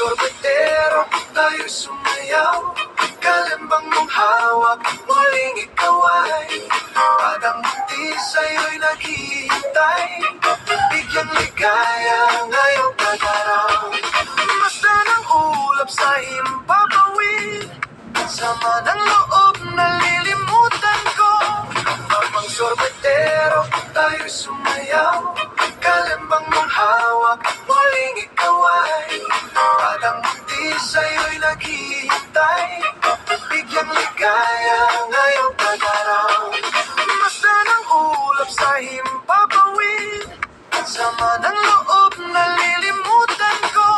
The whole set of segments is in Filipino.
sorbetero, tayo sumayaw. Kalembang mong hawak, muling ikaw ay parang muti sa'yo'y naghihintay. Bigyang ligaya ngayong pag-araw. Basta ng ulap sa himpapawid, sama ng loob nalilimutan ko. Habang sorbetero, tayo sumayaw. Kalembang mong hawak, muling ikaw ay parang muti sa'yo'y naghihintay. Bigyang ligaya ngayong pag-araw. Basta ng ulap sa himpapawid, sama ng loob nalilimutan ko.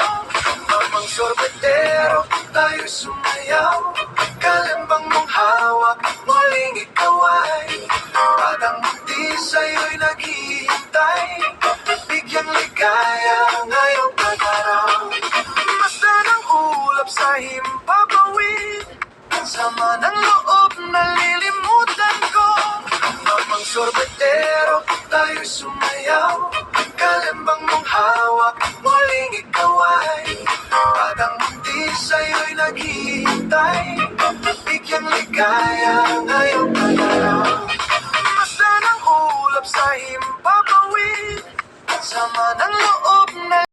Habang sorbetero, tayo sumayaw. Kalembang mong hawak, muling ikaw ay parang muti sa'yo'y naghihintay. Bigyang ligaya ngayong pag-araw. Basta ng ulap sa himpapawid, sama ng loob nalilimutan ko. Habang sorbetero, tayo sumayaw. Kalembang mong hawak, muling ikaw ay parang muti sa'yo'y naghihintay. Bigyang ligaya ngayong